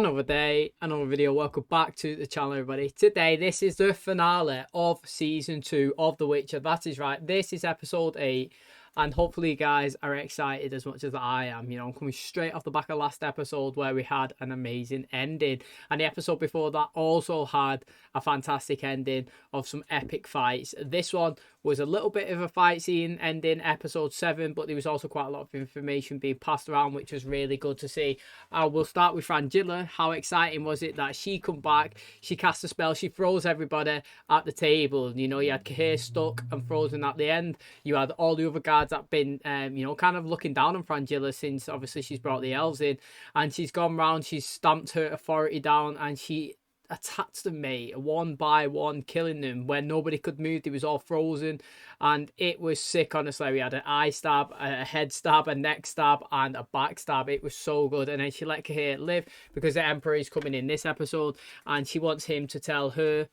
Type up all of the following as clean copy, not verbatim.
Another day, another video. Welcome back to the channel, everybody. Today, this is the finale of season 2 of The Witcher. That is right, this is episode 8, and hopefully you guys are excited as much as I am. You know, I'm coming straight off the back of last episode where we had an amazing ending, and the episode before that also had a fantastic ending of some epic fights. This one was a little bit of a fight scene ending, episode 7, but there was also quite a lot of information being passed around, which was really good to see. We'll start with Frangilla. How exciting was it that she come back, she cast a spell, she froze everybody at the table. You know, you had Cahir stuck and frozen at the end. You had all the other guards that been, you know, kind of looking down on Frangilla since obviously she's brought the elves in, and she's gone round, she's stamped her authority down, and she attacked them, mate, one by one, killing them when nobody could move. They was all frozen, and it was sick. Honestly, we had an eye stab, a head stab, a neck stab, and a back stab. It was so good. And then she let Cahir live because the Emperor is coming in this episode, and she wants him to tell her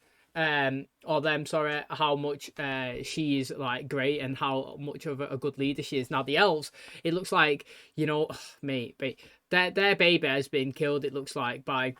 or them, sorry, how much she is like great and how much of a good leader she is. Now the elves, it looks like, you know, mate, their baby has been killed, it looks like, by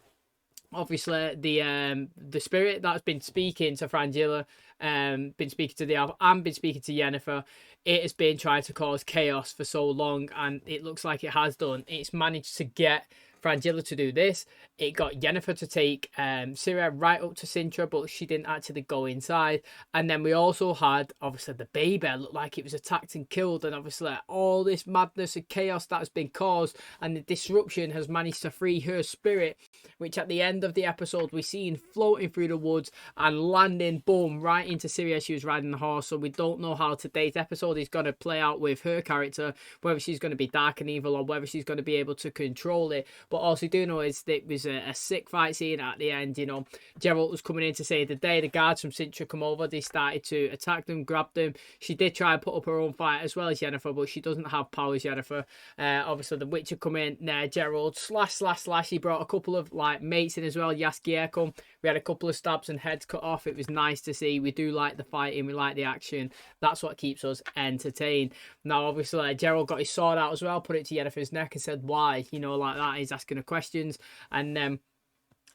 obviously the spirit that's been speaking to Frangilla, been speaking to the elf, and been speaking to Yennefer. It has been trying to cause chaos for so long, and it looks like it has done. It's managed to get Frangilla to do this. It got Yennefer to take Ciri right up to Sintra, but she didn't actually go inside. And then we also had, obviously, the baby looked like it was attacked and killed, and obviously all this madness and chaos that has been caused, and the disruption has managed to free her spirit, which at the end of the episode we seen floating through the woods and landing, boom, right into Ciri as she was riding the horse. So we don't know how today's episode is going to play out with her character, whether she's going to be dark and evil or whether she's going to be able to control it. But all we do know is that it was a sick fight scene at the end. You know, Geralt was coming in to save the day. The guards from Sintra come over. They started to attack them, grab them. She did try and put up her own fight as well as Yennefer, but she doesn't have powers, Yennefer. Obviously, the Witcher come in there. Geralt slash. He brought a couple of like mates in as well. Jaskier come. We had a couple of stabs and heads cut off. It was nice to see. We do like the fighting. We like the action. That's what keeps us entertained. Now, obviously, Geralt got his sword out as well, put it to Yennefer's neck and said, why? You know, like that. He's asking her questions. And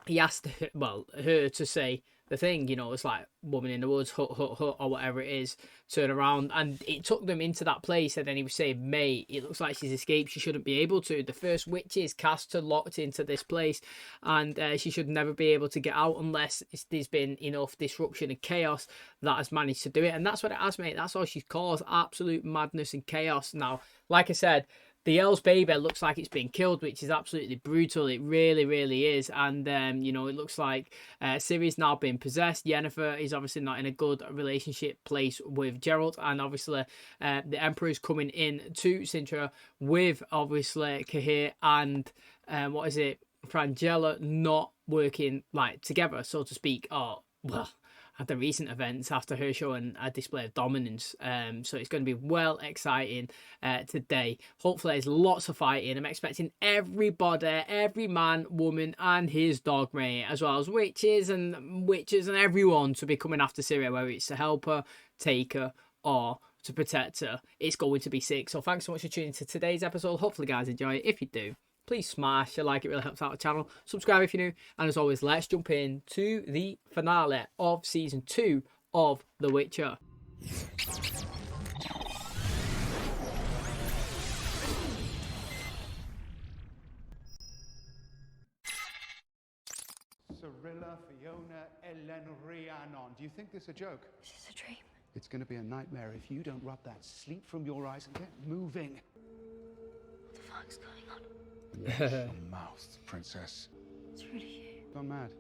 he asked her, well, her to say the thing, you know, it's like woman in the woods, hut, or whatever it is, turn around. And it took them into that place. And then he was saying, mate, it looks like she's escaped. She shouldn't be able to. The first witches cast her locked into this place, and she should never be able to get out unless there's been enough disruption and chaos that has managed to do it. And that's what it has, mate. That's all she's caused, absolute madness and chaos. Now, like I said, the elf's baby looks like it's been killed, which is absolutely brutal. It really, really is. And, you know, it looks like Ciri's now been possessed. Yennefer is obviously not in a good relationship place with Geralt. And obviously, the Emperor is coming in to Sintra with, obviously, Cahir and, Frangilla not working, like, together, so to speak. Or, well, at the recent events after her showing a display of dominance. So it's going to be well exciting today. Hopefully there's lots of fighting. I'm expecting everybody, every man, woman and his dog, mate, as well as witches and everyone to be coming after Ciri, whether it's to help her, take her, or to protect her. It's going to be sick. So thanks so much for tuning into today's episode. Hopefully guys enjoy it. If you do, please smash a like, it really helps out the channel. Subscribe if you're new. And as always, let's jump in to the finale of season 2 of The Witcher. Cirilla, Fiona, Ellen, Rhiannon. Do you think this is a joke? Is this a dream? It's going to be a nightmare if you don't rub that sleep from your eyes and get moving. What the fuck's going on? Watch your mouth, princess. It's really you. Gone mad.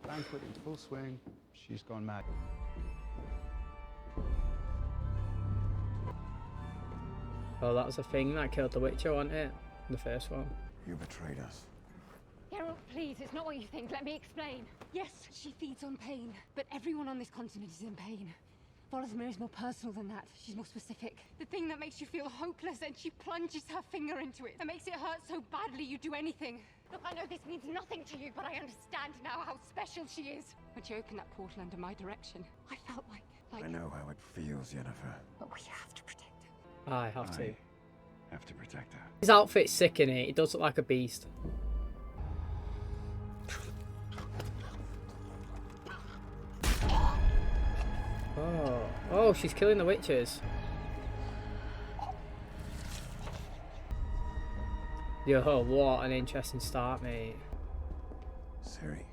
Banquet in full swing. She's gone mad. Oh, that was a thing that killed the Witcher, wasn't it? The first one. You betrayed us. Geralt, please, it's not what you think. Let me explain. Yes, she feeds on pain, but everyone on this continent is in pain. Volodomir is more personal than that. She's more specific. The thing that makes you feel hopeless, and she plunges her finger into it. That makes it hurt so badly you'd do anything. Look, I know this means nothing to you, but I understand now how special she is. When she opened that portal under my direction, I felt like... I know how it feels, Yennefer. But we have to protect her. I have to. Have to protect her. His outfit's sick in it. He does look like a beast. Oh, she's killing the witches. Yo, what an interesting start, mate. Siri,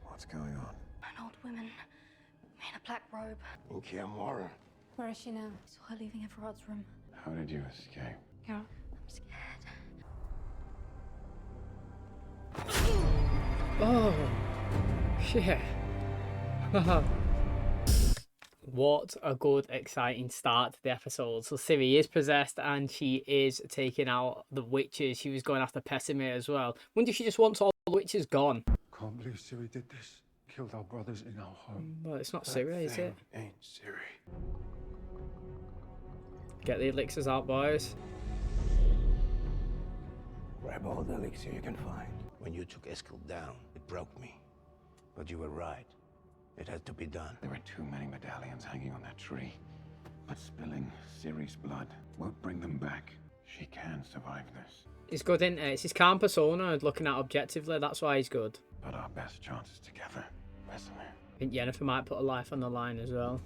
what's going on? An old woman in a black robe. Enquiry. Where is she now? I saw her leaving Everard's room. How did you escape? Carol. I'm scared. Oh, shit. What a good, exciting start to the episode. So Siri is possessed and she is taking out the witches. She was going after Pessimir as well. Wonder if she just wants all the witches gone. Can't believe Siri did this. Killed our brothers in our home. Well, it's not Siri, is it? Ain't Siri. Get the elixirs out, boys. Grab all the elixir you can find. When you took Eskil down, it broke me. But you were right. It had to be done. There are too many medallions hanging on that tree. But spilling Siri's blood won't bring them back. She can survive this. He's good, isn't it? It's his calm persona, looking at objectively. That's why he's good. But our best chance is together. Pessimir. I think Yennefer might put her life on the line as well.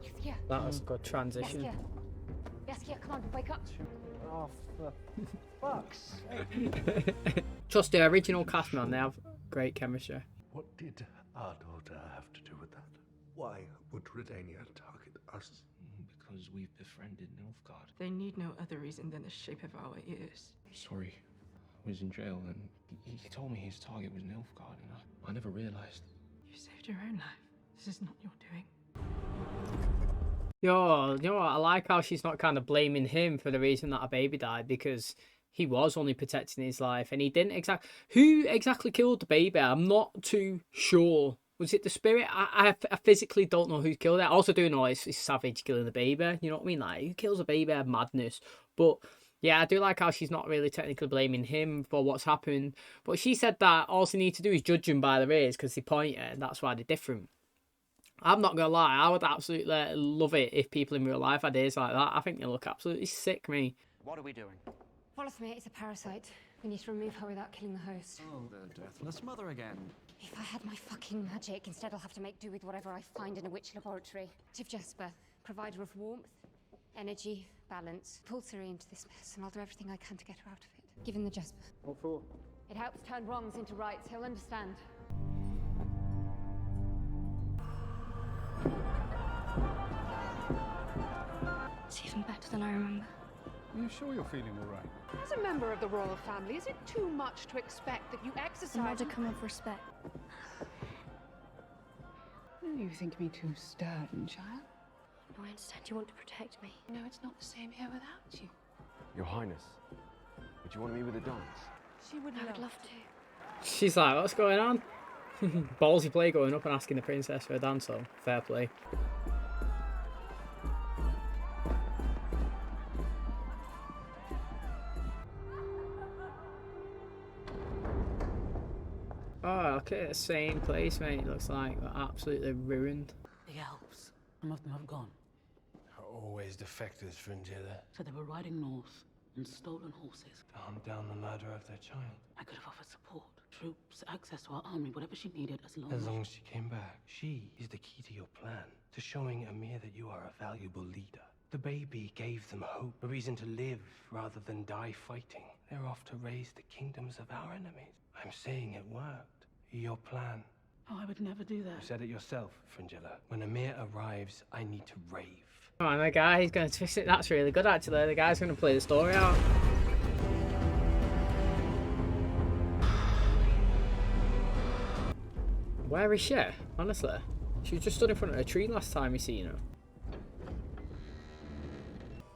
Yaskia. That was a good transition. Yaskia. Yaskia, come on, wake up. Oh, for fuck's sake. Trust the original cast, man. They have great chemistry. What did our daughter have to do with that? Why would Redania target us? Because we've befriended Nilfgaard. They need no other reason than the shape of our ears. Sorry, I was in jail and he told me his target was Nilfgaard and I never realized. You saved your own life. This is not your doing. Yo, you know what? I like how she's not kind of blaming him for the reason that a baby died, because he was only protecting his life and he didn't exactly. Who exactly killed the baby? I'm not too sure. Was it the spirit? I physically don't know who killed it. I also do know it's Savage killing the baby. You know what I mean? Like, who kills a baby? Madness. But yeah, I do like how she's not really technically blaming him for what's happened. But she said that all they need to do is judge them by their ears because they point it, and that's why they're different. I'm not gonna lie, I would absolutely love it if people in real life had ears like that. I think they look absolutely sick, me. What are we doing? Volothmir is a parasite. We need to remove her without killing the host. Oh, the deathless mother again. If I had my fucking magic, instead I'll have to make do with whatever I find in a witch laboratory. Tiv Jesper, provider of warmth, energy, balance. Pull Ciri into this mess, and I'll do everything I can to get her out of it. Give him the Jesper. What for? It helps turn wrongs into rights. He'll understand. It's even better than I remember. Are you sure you're feeling all right? As a member of the royal family, is it too much to expect that you A exercise... modicum of respect. You think me too stern, child? No, I understand you want to protect me. No, it's not the same here without you. Your Highness, would you want to meet with a dance? She would I would love to. She's like, what's going on? Ballsy play going up and asking the princess for a dance, though. Fair play. Oh, okay, the same place, mate. It looks like we're absolutely ruined. The elves. Some of them have gone. Always defectors, Fringilla. So they were riding north on stolen horses. Hunt down the murder of their child. I could have offered support, troops, access to our army, whatever she needed, As long as she came back. She is the key to your plan, to showing Amir that you are a valuable leader. The baby gave them hope, a reason to live rather than die fighting. They're off to raise the kingdoms of our enemies. I'm saying it worked. Your plan. Oh, I would never do that. You said it yourself, Fringilla. When Amir arrives, I need to rave. Come on, the guy, he's going to twist it. That's really good, actually. The guy's going to play the story out. Where is she? Honestly. She was just stood in front of a tree last time we seen her.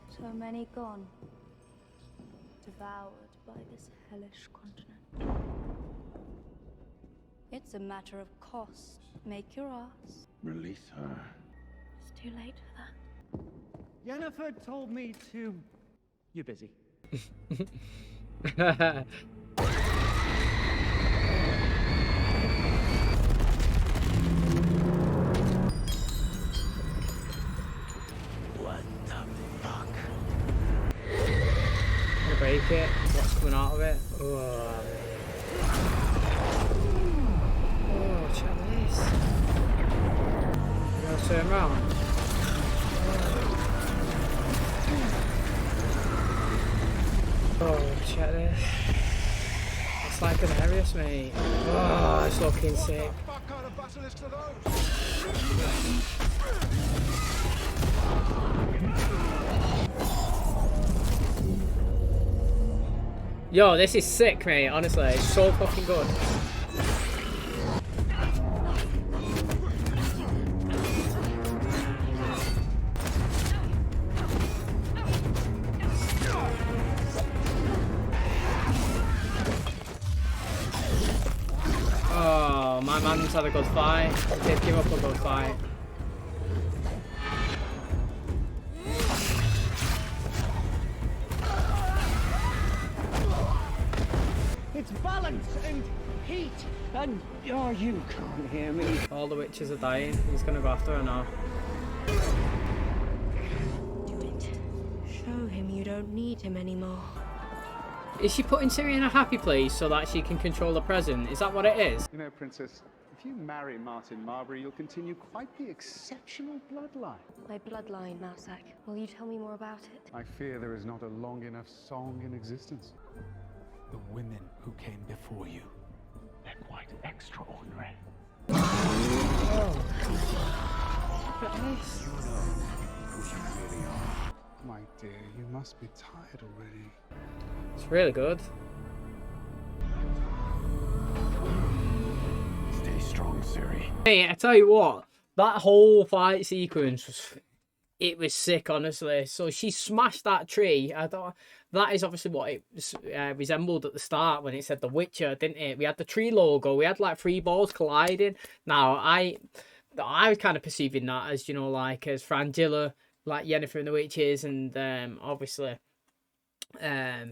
So many gone. Devoured by this hellish continent. It's a matter of cost. Make your ask. Release her. It's too late for that. Yennefer told me to... You're busy. What the fuck? Gonna break it. What's coming out of it? Oh. Nice. We're gonna turn around. Oh, check this. It's like an Arius, mate. Oh, it's looking sick. Yo, this is sick, mate. Honestly, it's so fucking good. Oh, my man's had a good fight. He did give up a good fight. It's balance and heat and... Oh, you can't hear me. All the witches are dying. He's gonna go after her now. Do it. Show him you don't need him anymore. Is she putting Ciri in a happy place so that she can control the present? Is that what it is? You know, Princess, if you marry Martin Marbury, you'll continue quite the exceptional bloodline. My bloodline, Mousak. Will you tell me more about it? I fear there is not a long enough song in existence. The women who came before you, they're quite extraordinary. Oh. Look at this. You know who you really are. My dear, you must be tired already. It's really good. Stay strong, Ciri. Hey, I tell you what, that whole fight sequence it was sick, honestly. So she smashed that tree. I thought that is obviously what it resembled at the start when it said The Witcher, didn't it? We had the tree logo. We had like 3 balls colliding. Now I was kind of perceiving that as, you know, like as Frangilla, like Yennefer and the Witches, and obviously her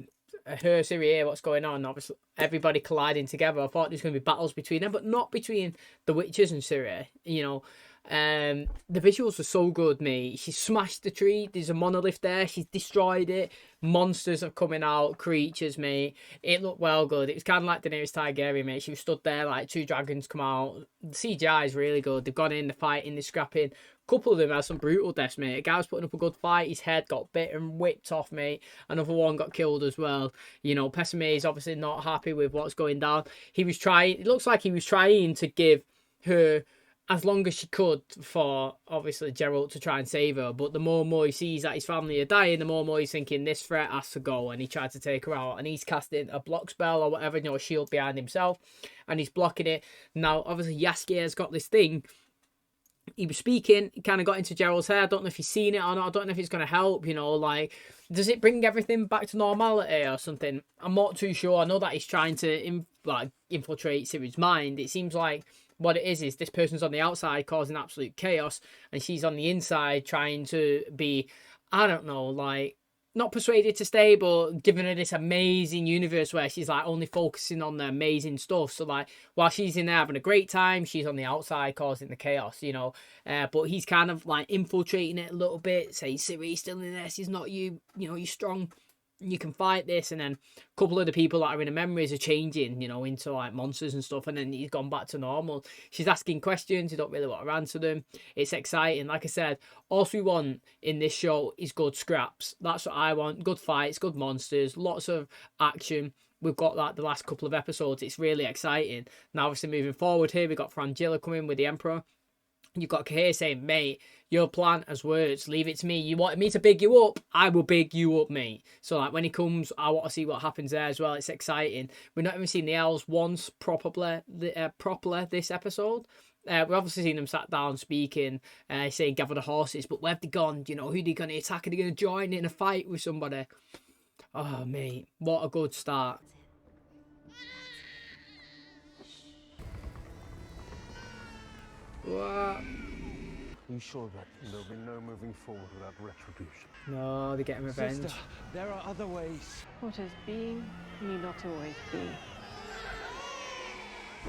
Ciri, what's going on? Obviously everybody colliding together. I thought there was going to be battles between them, but not between the Witches and Ciri, you know. The visuals were so good, mate. She smashed the tree. There's a monolith there. She's destroyed it. Monsters are coming out. Creatures, mate. It looked well good. It was kind of like Daenerys Targaryen, mate. She was stood there like 2 dragons come out. The CGI is really good. They've gone in, they're fighting, they're scrapping. A couple of them had some brutal deaths, mate. A guy was putting up a good fight. His head got bit and whipped off, mate. Another one got killed as well. You know, Pessimé is obviously not happy with what's going down. He was trying. It looks like he was trying to give her as long as she could for, obviously, Geralt to try and save her. But the more and more he sees that his family are dying, the more and more he's thinking, this threat has to go. And he tried to take her out. And he's casting a block spell or whatever, you know, a shield behind himself. And he's blocking it. Now, obviously, Jaskier's got this thing. He was speaking, he kind of got into Geralt's hair. I don't know if he's seen it or not. I don't know if it's going to help, you know, like, does it bring everything back to normality or something? I'm not too sure. I know that he's trying to infiltrate Ciri's mind. It seems like what it is this person's on the outside causing absolute chaos, and she's on the inside trying to be, I don't know, like, not persuaded to stay, but giving her this amazing universe where she's like only focusing on the amazing stuff. So like while she's in there having a great time, she's on the outside causing the chaos, you know. But he's kind of like infiltrating it a little bit, saying, Ciri, still in there, she's not you, you know, you're strong, you can fight this. And then a couple of the people that are in her memories are changing, you know, into like monsters and stuff, and then he's gone back to normal. She's asking questions, you don't really want to answer them. It's exciting. Like I said, all we want in this show is good scraps. That's what I want. Good fights, good monsters, lots of action. We've got that the last couple of episodes. It's really exciting. Now obviously moving forward here, we've got Frangilla coming with the Emperor. You've got Cahir saying, mate, your plan has worked. Leave it to me. You wanted me to big you up? I will big you up, mate. So, like, when he comes, I want to see what happens there as well. It's exciting. We've not even seen the elves once properly this episode. We've obviously seen them sat down speaking, saying, gather the horses. But where have they gone? You know, who are they going to attack? Are they going to join in a fight with somebody? Oh, mate, what a good start. What? Are you sure that there'll be no moving forward without retribution? No, they're getting revenge. Sister, there are other ways. What has been need not always be.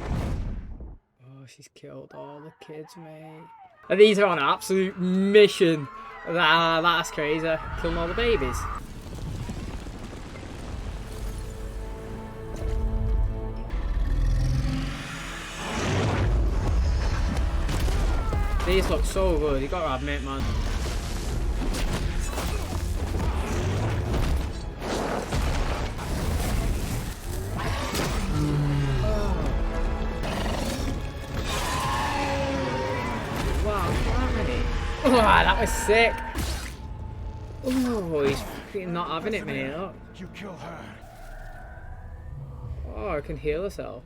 Oh, she's killed all the kids, mate. And these are on an absolute mission. That's crazy. Killing all the babies. These look so good, you gotta admit, man. Oh, that was sick. Oh, he's freaking not having it, mate. Look. You kill her. Oh, I can heal herself.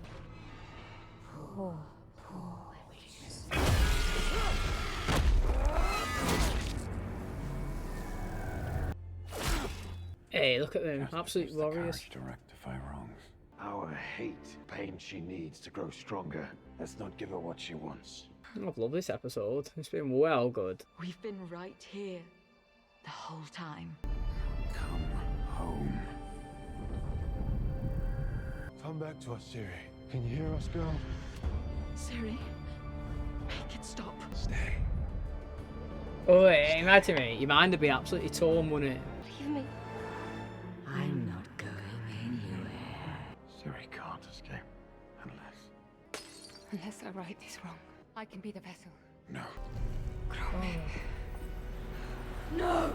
Hey, look at them. Absolute warriors. To rectify wrongs. Our hate pain she needs to grow stronger. Let's not give her what she wants. I've loved this episode. It's been well good. We've been right here the whole time. Come home. Come back to us, Siri. Can you hear us, girl? Siri, make it stop. Stay. Oh, imagine me. Your mind would be absolutely torn, wouldn't it? Leave me. I'm not going anywhere. Siri can't escape Unless I right this wrong, I can be the vessel. No. No!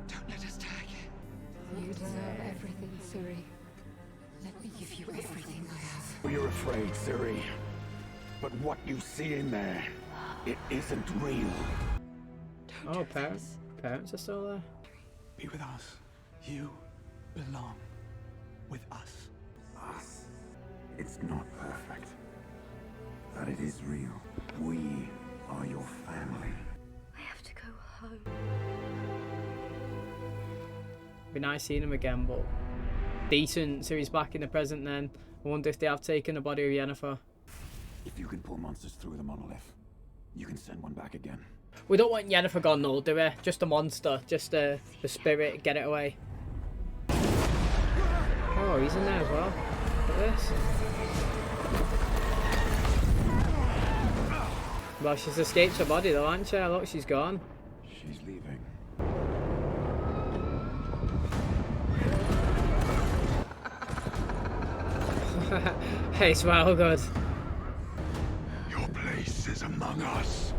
Don't let us die. You deserve everything, Suri. Let me give you everything I have. You're afraid, Siri. But what you see in there, it isn't real. Oh, parents are still there. Be with us. You belong with us. Us. It's not perfect, but it is real. We are your family. I have to go home. Be nice seeing him again, but decent. So he's back in the present then. I wonder if they have taken the body of Yennefer. If you can pull monsters through the monolith, you can send one back again. We don't want Yennefer gone, no, do we? Just a monster, just the spirit, get it away. Oh, he's in there as well. Look at this. Well, she's escaped her body though, hasn't she? Look, she's gone. She's leaving. Hey, it's well good. Your place is among us.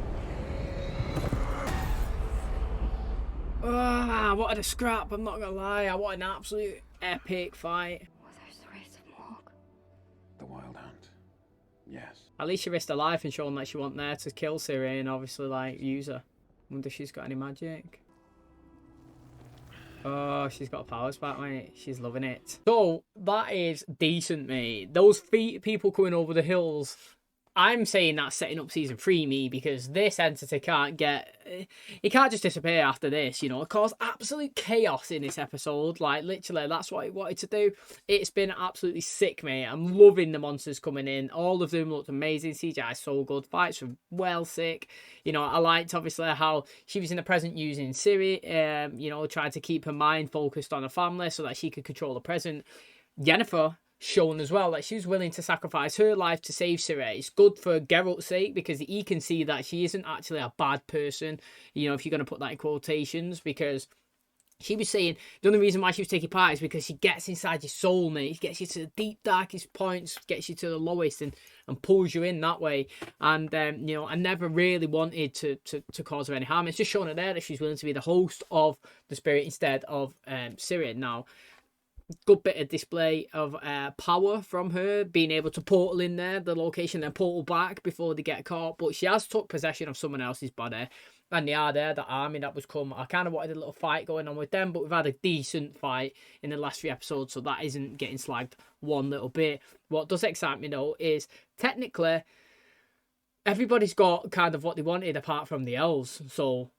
Ah, I wanted a scrap, I'm not gonna lie. I want an absolute epic fight. Were those the rays of Morg? The Wild Hunt. Yes. At least she risked her life and showing that she wasn't there to kill Ciri and obviously like use her. Wonder if she's got any magic. Oh, she's got powers back, mate. She's loving it. So that is decent, mate. Those people coming over the hills. I'm saying that's setting up season 3, me, because this entity can't just disappear after this, you know. It caused absolute chaos in this episode. Like, literally, that's what it wanted to do. It's been absolutely sick, mate. I'm loving the monsters coming in. All of them looked amazing. CGI is so good. Fights were well sick. You know, I liked, obviously, how she was in the present using Ciri, you know, trying to keep her mind focused on her family so that she could control the present. Yennefer shown as well that she was willing to sacrifice her life to save Ciri. It's good for Geralt's sake because he can see that she isn't actually a bad person, you know, if you're going to put that in quotations, because she was saying the only reason why she was taking part is because she gets inside your soul, mate. She gets you to the deep, darkest points, gets you to the lowest and pulls you in that way. And, you know, I never really wanted to cause her any harm. It's just showing her there that she's willing to be the host of the spirit instead of Ciri. Now, good bit of display of power from her, being able to portal in there, the location, then portal back before they get caught. But she has took possession of someone else's body, and they are there, the army that was come. I kind of wanted a little fight going on with them, but we've had a decent fight in the last 3 episodes, so that isn't getting slagged one little bit. What does excite me though is technically everybody's got kind of what they wanted apart from the elves. So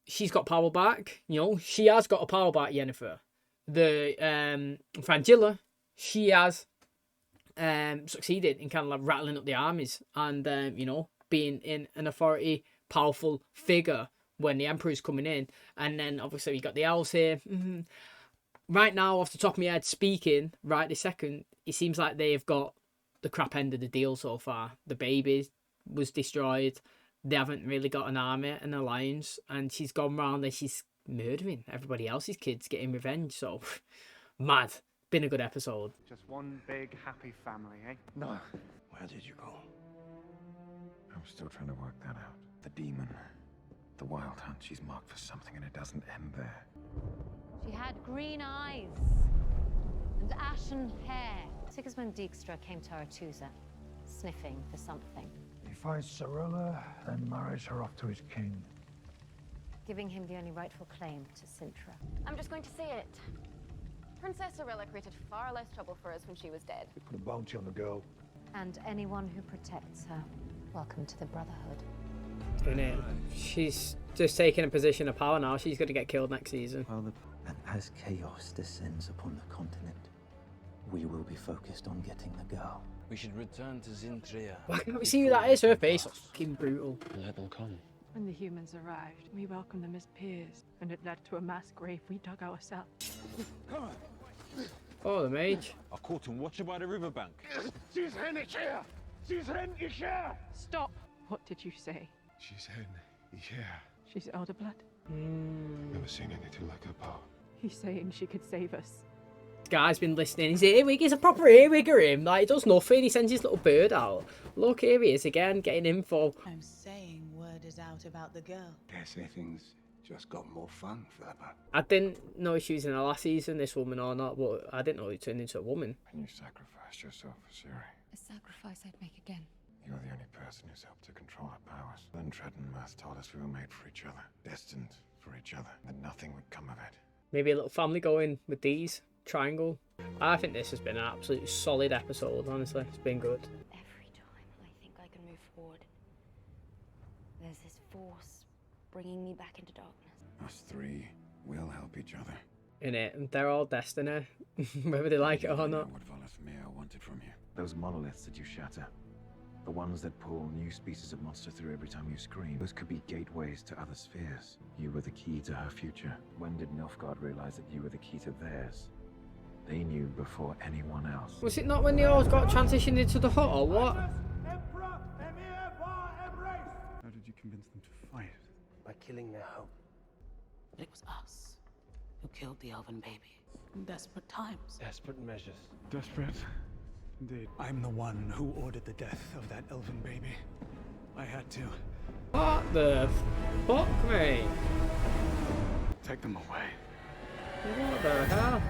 she's got power back, you know, she has got a power back, Yennefer. The Frangilla, she has succeeded in kind of like rattling up the armies and you know, being in an authority, powerful figure when the Emperor's coming in. And then obviously you got the elves here. Right now, off the top of my head, speaking right this second, it seems like they've got the crap end of the deal so far. The baby was destroyed. They haven't really got an army, an alliance, and she's gone round and she's murdering everybody else's kids, getting revenge. So mad. Been a good episode. Just one big happy family, eh? No. Where did you go? I I'm still trying to work that out. The demon, the wild hunt, she's marked for something and it doesn't end there. She had green eyes and ashen hair. Sigismund Dijkstra came to Aretusa, sniffing for something. He finds Cirilla and marries her off to his king. Giving him the only rightful claim to Sintra. I'm just going to say it. Princess Cirilla created far less trouble for us when she was dead. He put a bounty on the girl. And anyone who protects her, welcome to the Brotherhood. Innit? She's just taking a position of power now. She's going to get killed next season. And as chaos descends upon the continent, we will be focused on getting the girl. We should return to Zintria. Why can't we see who that is? Her face looks fucking brutal. Let them come. When the humans arrived, we welcomed them as peers, and it led to a mass grave we dug ourselves. Come on. Oh, the mage. I caught him watching by the riverbank. She's here! She's here! Stop! What did you say? She's here. She's elder blood. Never seen anything like her power. He's saying she could save us. This guy's been listening. His earwig is a proper earwigger him. Like, he does nothing. He sends his little bird out. Look, here he is again, getting info. I'm saying word is out about the girl. Dare say things just got more fun for her. I didn't know she was in the last season, this woman or not, but I didn't know he turned into a woman. And you sacrificed yourself for Ciri. A sacrifice I'd make again. You're the only person who's helped to control her powers. Untread and Mirth told us we were made for each other, destined for each other, and nothing would come of it. Maybe a little family going with these. Triangle. I think this has been an absolutely solid episode, honestly. It's been good. Every time I think I can move forward, there's this force bringing me back into darkness. Us three will help each other. In it, and they're all destiny, whether they like it or not. What Volithmir wanted from you. Those monoliths that you shatter. The ones that pull new species of monster through every time you scream. Those could be gateways to other spheres. You were the key to her future. When did Nilfgaard realize that you were the key to theirs? They knew before anyone else. Was it not when they all got transitioned into the hut or what? How did you convince them to fight? By killing their hope. It was us who killed the elven baby in desperate times. Desperate measures. Desperate? Indeed. I'm the one who ordered the death of that elven baby. I had to. What the fuck, mate? Take them away. What the hell?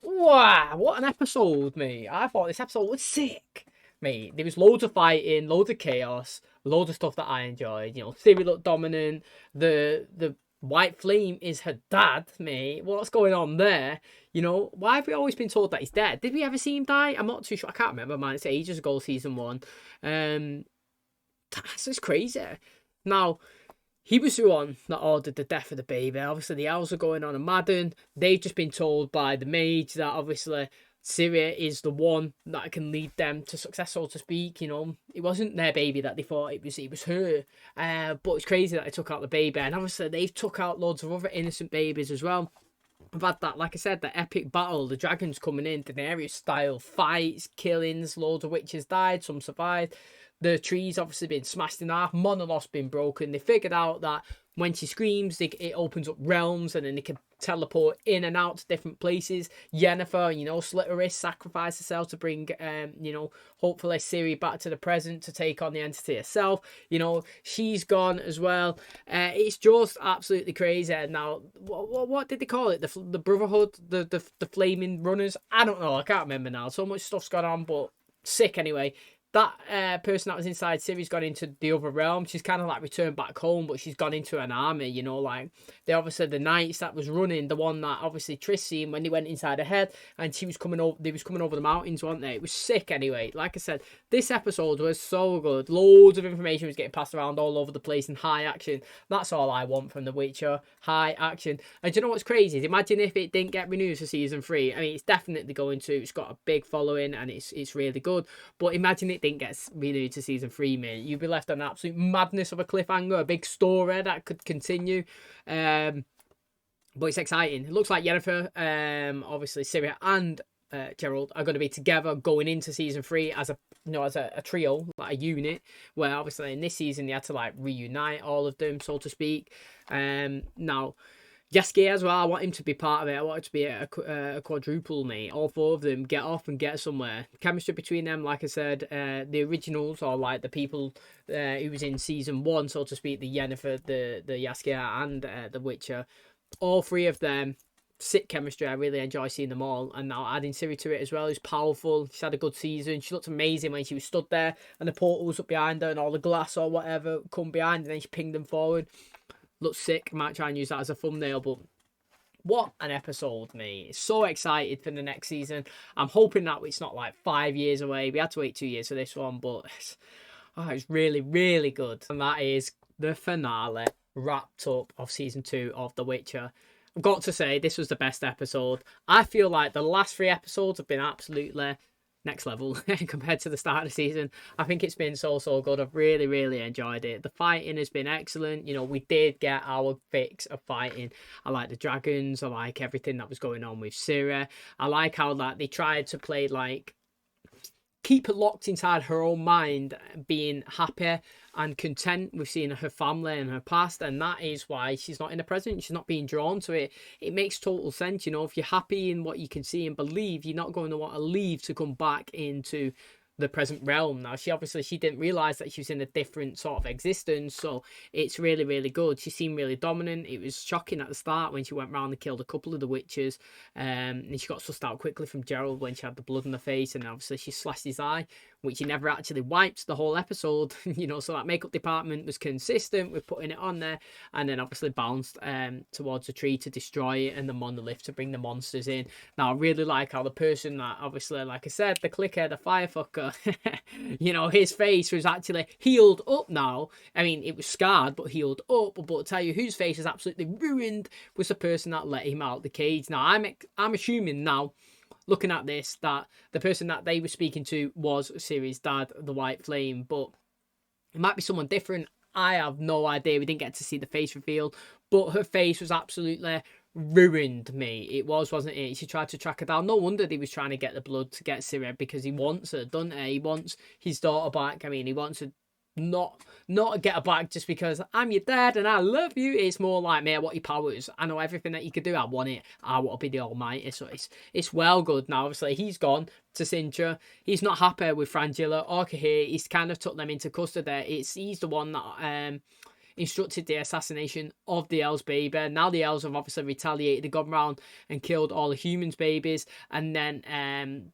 Wow, what an episode, mate. I thought this episode was sick. Mate, there was loads of fighting, loads of chaos, loads of stuff that I enjoyed. You know, Ciri looked dominant. The White Flame is her dad, mate. What's going on there? You know, why have we always been told that he's dead? Did we ever see him die? I'm not too sure. I can't remember, man. It's ages ago, season 1. That's just crazy. Now, he was the one that ordered the death of the baby. Obviously, the elves are going on a Madden. They've just been told by the mage that obviously Ciri is the one that can lead them to success, so to speak. You know, it wasn't their baby that they thought it was her. But it's crazy that they took out the baby, and obviously they've took out loads of other innocent babies as well. We've had that, like I said, the epic battle, the dragons coming in, Daenerys style fights, killings, loads of witches died, some survived. The tree's obviously been smashed in half, Monolith's been broken. They figured out that when she screams, it opens up realms, and then they can teleport in and out to different places. Yennefer, you know, slit her wrist, sacrifice herself to bring, you know, hopefully Ciri back to the present to take on the entity herself. You know, she's gone as well. It's just absolutely crazy. Now, what did they call it? The Brotherhood, the Flaming Runners? I don't know. I can't remember now. So much stuff's gone on, but sick anyway. That person that was inside Ciri's gone into the other realm. She's kind of like returned back home, but she's gone into an army, you know, like they obviously the knights that was running, the one that obviously Triss seen when they went inside her head, and she was coming over, they was coming over the mountains, weren't they? It was sick anyway. Like I said, this episode was so good. Loads of information was getting passed around all over the place in high action. That's all I want from The Witcher, high action. And do you know what's crazy? Imagine if it didn't get renewed for season 3. I mean, it's definitely going to. It's got a big following and it's really good. But imagine it didn't get renewed to season 3, mate. You'd be left on an absolute madness of a cliffhanger, a big story that could continue. But it's exciting. It looks like Yennefer, obviously Ciri and Geralt are going to be together going into season 3 as a, you know, as a trio, like a unit, where obviously in this season they had to like reunite all of them, so to speak. Now Yasuke as well, I want him to be part of it. I want it to be a quadruple, mate. All four of them get off and get somewhere. Chemistry between them, like I said, the originals, or like the people who was in season 1, so to speak, the Yennefer, the Yasuke, and the Witcher. All three of them, sick chemistry. I really enjoy seeing them all. And now adding Ciri to it as well is powerful. She's had a good season. She looked amazing when she was stood there and the portal was up behind her and all the glass or whatever come behind, and then she pinged them forward. Looks sick. Might try and use that as a thumbnail, but what an episode, mate. So excited for the next season. I'm hoping that it's not like 5 years away. We had to wait 2 years for this one, but it's really, really good. And that is the finale, wrapped up, of season 2 of The Witcher. I've got to say, this was the best episode. I feel like the last 3 episodes have been absolutely next level compared to the start of the season. I think it's been so good. I've really, really enjoyed it. The fighting has been excellent. You know, we did get our fix of fighting. I like the dragons. I like everything that was going on with Ciri. I like how that they tried to play like keep her locked inside her own mind, being happy and content with seeing her family and her past, and that is why she's not in the present. She's not being drawn to it. It makes total sense, you know. If you're happy in what you can see and believe, you're not going to want to leave to come back into the present realm. Now, she didn't realize that she was in a different sort of existence, so it's really, really good. She seemed really dominant. It was shocking at the start when she went round and killed a couple of the witches, and she got sussed out quickly from Gerald when she had the blood on her face, and obviously she slashed his eye, which he never actually wiped the whole episode. You know, so that makeup department was consistent with putting it on there, and then obviously bounced towards a tree to destroy it, and the monolith to bring the monsters in. Now, I really like how the person that, obviously, like I said, the clicker, the firefucker, you know, his face was actually healed up now. I mean, it was scarred, but healed up. But I'll tell you whose face is absolutely ruined was the person that let him out the cage. Now, I'm assuming now, looking at this, that the person that they were speaking to was Ciri's dad, the White Flame, but it might be someone different. I have no idea. We didn't get to see the face reveal, but her face was absolutely ruined, me. It was, wasn't it? She tried to track her down. No wonder he was trying to get the blood to get Ciri, because he wants her, doesn't he? He wants his daughter back. I mean, he wants her not get her back just because I'm your dad and I love you. It's more like, mate, I want your powers. I know everything that you could do. I want it. I want to be the Almighty. So it's well good. Now, obviously, he's gone to Sintra. He's not happy with Frangilla or Cahir. He's kind of took them into custody. He's the one that instructed the assassination of the Elves baby. Now the Elves have obviously retaliated. They've gone round and killed all the humans' babies, and then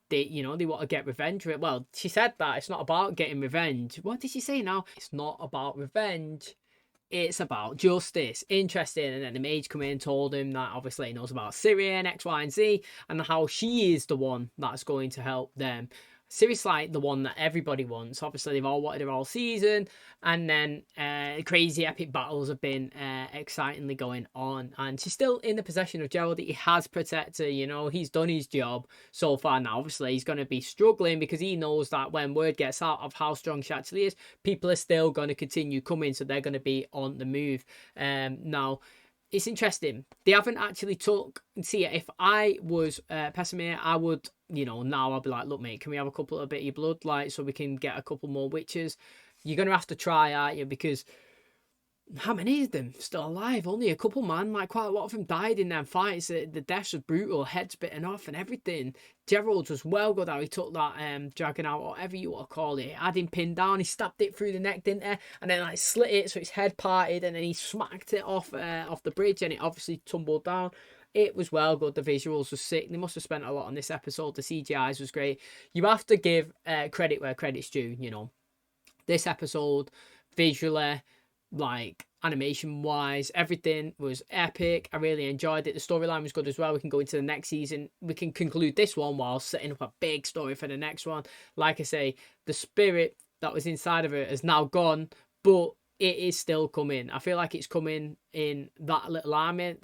they want to get revenge. Well, she said that it's not about getting revenge. What did she say now? It's not about revenge. It's about justice. Interesting. And then the mage come in and told him that obviously he knows about Ciri and X, Y, and Z, and how she is the one that's going to help them. Ciri's like the one that everybody wants. Obviously, they've all wanted her all season. And then crazy epic battles have been excitingly going on. And she's still in the possession of Gerald. He has protected her, you know. He's done his job so far now. Obviously, he's going to be struggling because he knows that when word gets out of how strong she actually is, people are still going to continue coming. So they're going to be on the move. Now, it's interesting. They haven't actually see, if I was Pessimir, I would, you know, now I'll be like, look, mate, can we have a couple of bit of your blood, like, so we can get a couple more witches? You're going to have to try, aren't you? Because how many of them still alive? Only a couple, man. Like, quite a lot of them died in them fights. The deaths was brutal, heads bitten off and everything. Gerald was well good how he took that dragon out, or whatever you want to call it. Had him pinned down, he stabbed it through the neck, didn't he? And then like slit it so his head parted, and then he smacked it off the bridge, and it obviously tumbled down. It was well good. The visuals were sick. They must have spent a lot on this episode. The CGIs was great. You have to give credit where credit's due, you know. This episode, visually, like animation wise, everything was epic. I really enjoyed it. The storyline was good as well. We can go into the next season. We can conclude this one while setting up a big story for the next one. Like I say, the spirit that was inside of it has now gone, but it is still coming. I feel like it's coming in that little army.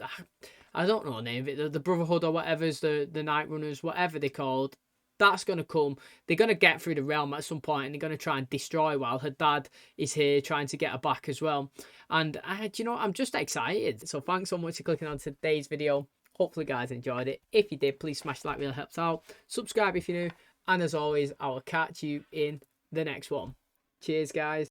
I don't know the name of it, the Brotherhood or whatever's the Night Runners, whatever they're called. That's going to come. They're going to get through the realm at some point, and they're going to try and destroy while her dad is here trying to get her back as well. And, you know, I'm just excited. So thanks so much for clicking on today's video. Hopefully, guys, enjoyed it. If you did, please smash the like, really helps out. Subscribe if you're new. And as always, I will catch you in the next one. Cheers, guys.